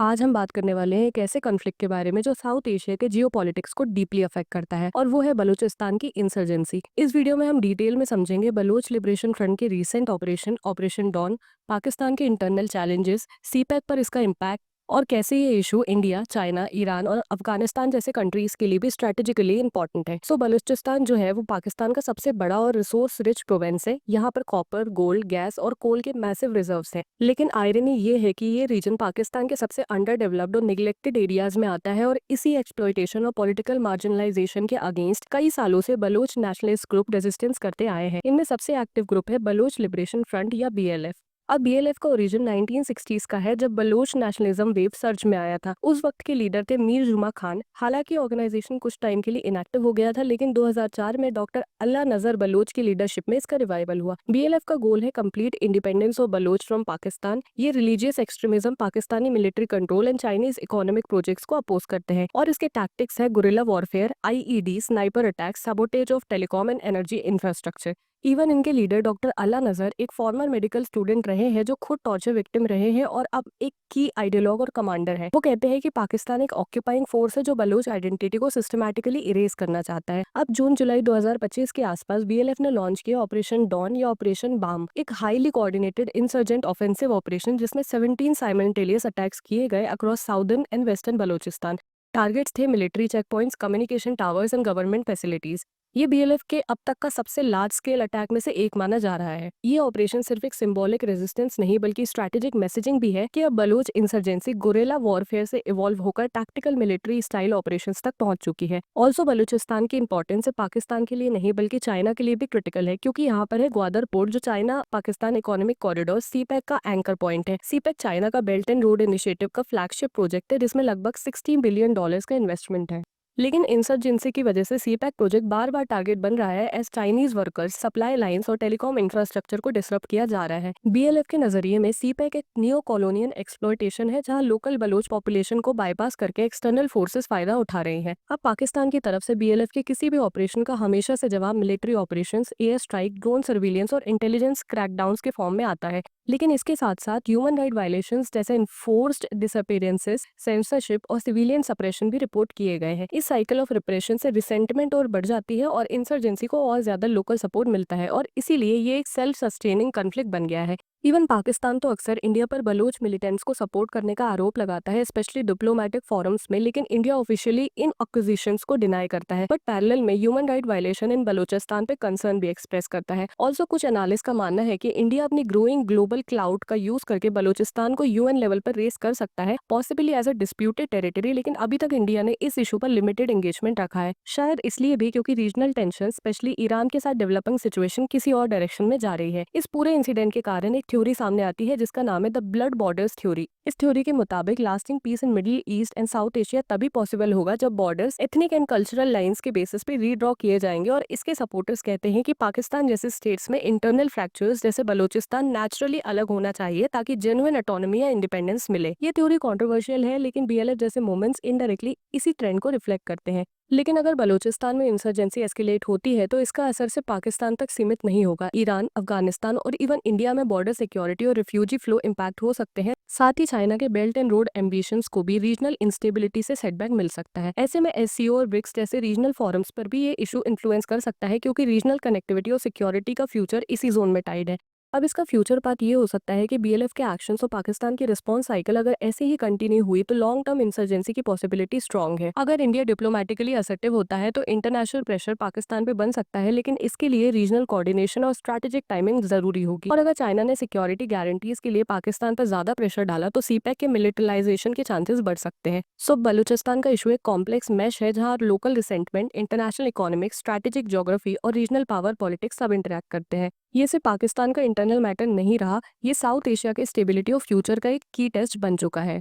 आज हम बात करने वाले हैं एक ऐसे कॉन्फ्लिक्ट के बारे में जो साउथ एशिया के जियोपॉलिटिक्स को डीपली अफेक्ट करता है और वो है बलूचिस्तान की इंसर्जेंसी। इस वीडियो में हम डिटेल में समझेंगे बलूच लिबरेशन फ्रंट के recent operation operation dawn, Pakistan के इंटरनल चैलेंजेस, सीपैक पर इसका इम्पैक्ट और कैसे ये इशू इंडिया, चाइना, ईरान और अफगानिस्तान जैसे कंट्रीज के लिए भी स्ट्रेटेजिकली इंपॉर्टेंट है। बलूचिस्तान जो है वो पाकिस्तान का सबसे बड़ा और रिसोर्स रिच प्रोविंस है। यहाँ पर कॉपर, गोल्ड, गैस और कोल के मैसिव रिजर्व्स हैं। लेकिन आयरनी ये है कि ये रीजन पाकिस्तान के सबसे अंडर डेवलप्ड और निगलेक्टेड एरियाज में आता है और इसी एक्सप्लॉयटेशन और पॉलिटिकल मार्जिनलाइजेशन के अगेंस्ट कई सालों से बलोच नेशनलिस्ट ग्रुप रेजिस्टेंस करते आए हैं। इनमें सबसे एक्टिव ग्रुप है बलोच लिबरेशन फ्रंट या BLF। अब BLF का ओरिजिन 1960s का है, जब बलोच नेशनलिज्म वेव सर्च में आया था। उस वक्त के लीडर थे मीर जुमा खान। हालांकि ऑर्गेनाइजेशन कुछ टाइम के लिए इनएक्टिव हो गया था, लेकिन 2004 में डॉक्टर अल्लाह नजर बलोच की लीडरशिप में इसका रिवाइवल हुआ। BLF का गोल है complete independence of Baloch from Pakistan. ये religious extremism, Pakistani military control and Chinese economic projects को अपोज करते हैं और इसके टैक्टिक्स है guerrilla warfare, IED, sniper attacks, sabotage of telecom and energy infrastructure. Even इनके लीडर डॉक्टर अल्लाह नजर एक फॉर्मर मेडिकल स्टूडेंट रहे हैं जो खुद टॉर्चर विक्टिम रहे हैं और अब एक की आइडियोलॉग और कमांडर है। वो कहते हैं कि पाकिस्तान एक ऑक्यूपाइंग फोर्स है जो बलूच आइडेंटिटी को सिस्टमैटिकली इरेज करना चाहता है। अब जून जुलाई 2025 के आसपास BLF ने लॉन्च किया ऑपरेशन डॉन या ऑपरेशन बाम, एक highly coordinated insurgent offensive operation जिसमें 17 साइमल्टेनियस अटैक्स किए गए across southern and western Balochistan. Targets थे military check points, communication towers and government facilities. ये BLF के अब तक का सबसे लार्ज स्केल अटैक में से एक माना जा रहा है। ये ऑपरेशन सिर्फ एक सिंबॉलिक रेजिस्टेंस नहीं बल्कि स्ट्रैटेजिक मैसेजिंग भी है कि अब बलूच इंसर्जेंसी गुरिल्ला वॉरफेयर से इवॉल्व होकर टैक्टिकल मिलिट्री स्टाइल ऑपरेशंस तक पहुंच चुकी है। ऑल्सो बलूचिस्तान की इंपॉर्टेंस है पाकिस्तान के लिए नहीं बल्कि चाइना के लिए भी क्रिटिकल है, क्योंकि यहाँ पर है ग्वादर पोर्ट जो China Pakistan economic corridor CPEC का एंकर पॉइंट है। CPEC चाइना का बेल्ट एंड रोड इनिशिएटिव का फ्लैगशिप प्रोजेक्ट है जिसमें लगभग $16 बिलियन का इन्वेस्टमेंट है। लेकिन इंसर्जेंसी की वजह से CPEC प्रोजेक्ट बार बार टारगेट बन रहा है as Chinese workers, supply lines और टेलीकॉम इंफ्रास्ट्रक्चर को डिसरप्ट किया जा रहा है। BLF के नजरिए में CPEC एक नियो कॉलोनियल एक्सप्लॉयटेशन है जहां लोकल बलोच पॉपुलेशन को बाईपास करके एक्सटर्नल फोर्सेस फायदा उठा रहे हैं। अब पाकिस्तान की तरफ से BLF के किसी भी ऑपरेशन का हमेशा से जवाब military operation, air strike, drone surveillance और इंटेलिजेंस क्रैकडाउन्स के फॉर्म में आता है। लेकिन इसके साथ साथ ह्यूमन राइट वायलेशंस जैसे इन्फोर्स्ड डिसअपीयरेंसेस, सेंसरशिप और सिविलियन सप्रेशन भी रिपोर्ट किए गए हैं। इस साइकिल ऑफ रिप्रेशन से रिसेंटमेंट और बढ़ जाती है और इंसर्जेंसी को और ज्यादा लोकल सपोर्ट मिलता है और इसीलिए ये एक सेल्फ सस्टेनिंग कॉन्फ्लिक्ट बन गया है। इवन पाकिस्तान तो अक्सर इंडिया पर बलोच मिलिटेंट्स को सपोर्ट करने का आरोप लगाता है, स्पेशली डिप्लोमेटिक फोरम्स में, लेकिन इंडिया ऑफिशियली इन अक्यूजेशंस को डिनाई करता है। बट पैरेलल में ह्यूमन राइट वायलेशन इन बलोचिस्तान पे कंसर्न भी एक्सप्रेस करता है। ऑल्सो कुछ एनालिस्ट का मानना है कि इंडिया अपनी ग्रोइंग ग्लोबल क्लाउड का यूज करके बलोचिस्तान को UN लेवल पर रेस कर सकता है, possibly as a disputed territory. लेकिन अभी तक इंडिया ने इस इशू पर लिमिटेड एंगेजमेंट रखा है, शायद इसलिए भी क्योंकि रीजनल टेंशन, स्पेशली ईरान के साथ डेवलपिंग सिचुएशन किसी और डायरेक्शन में जा रही है। इस पूरे इंसिडेंट के कारण एक थ्योरी सामने आती है जिसका नाम है द ब्लड बॉर्डर्स थ्योरी। इस थ्योरी के मुताबिक lasting peace in middle east and south Asia तभी पॉसिबल होगा जब borders ethnic and cultural lines के बेसिस पे रीड्रॉ किए जाएंगे। और इसके सपोर्टर्स कहते हैं कि पाकिस्तान जैसे स्टेट्स में इंटरनल फ्रैक्चर्स जैसे बलोचिस्तान नेचुरली अलग होना चाहिए ताकि जेन्युइन ऑटोनॉमी या इंडिपेंडेंस मिले। ये थ्योरी कंट्रोवर्शियल है, लेकिन BLF जैसे मूवमेंट्स इनडायरेक्टली इसी ट्रेंड को रिफ्लेक्ट करते हैं। लेकिन अगर बलूचिस्तान में इंसर्जेंसी एस्केलेट होती है तो इसका असर सिर्फ पाकिस्तान तक सीमित नहीं होगा। ईरान, अफगानिस्तान और इवन इंडिया में बॉर्डर सिक्योरिटी और रिफ्यूजी फ्लो इम्पैक्ट हो सकते हैं। साथ ही चाइना के बेल्ट एंड रोड एम्बिशंस को भी रीजनल इंस्टेबिलिटी से सेटबैक मिल सकता है। ऐसे में SCO और ब्रिक्स जैसे रीजनल फोरम्स पर भी ये इशू इन्फ्लुएंस कर सकता है, क्योंकि रीजनल कनेक्टिविटी और सिक्योरिटी का फ्यूचर इसी जोन में टाइड है। अब इसका फ्यूचर पाथ ये हो सकता है कि BLF के एक्शंस और पाकिस्तान की रिस्पॉन्स साइकिल अगर ऐसे ही कंटिन्यू हुई तो लॉन्ग टर्म इंसर्जेंसी की पॉसिबिलिटी स्ट्रांग है। अगर इंडिया डिप्लोमेटिकली असर्टिव होता है तो इंटरनेशनल प्रेशर पाकिस्तान पे बन सकता है, लेकिन इसके लिए रीजनल कोऑर्डिनेशन और स्ट्रैटेजिक टाइमिंग जरूरी होगी। और अगर चाइना ने सिक्योरिटी गारंटीज के लिए पाकिस्तान पर ज्यादा प्रेशर डाला तो CPEC के मिलिटराइजेशन के चांसेस बढ़ सकते हैं। बलूचिस्तान का इशू एक कॉम्प्लेक्स मैश है जहाँ local resentment, international economics, strategic geography और रीजनल पावर पॉलिटिक्स सब इंटरैक्ट करते हैं। ये सिर्फ पाकिस्तान का इंटरनल मैटर नहीं रहा, ये साउथ एशिया के स्टेबिलिटी और फ्यूचर का एक की टेस्ट बन चुका है।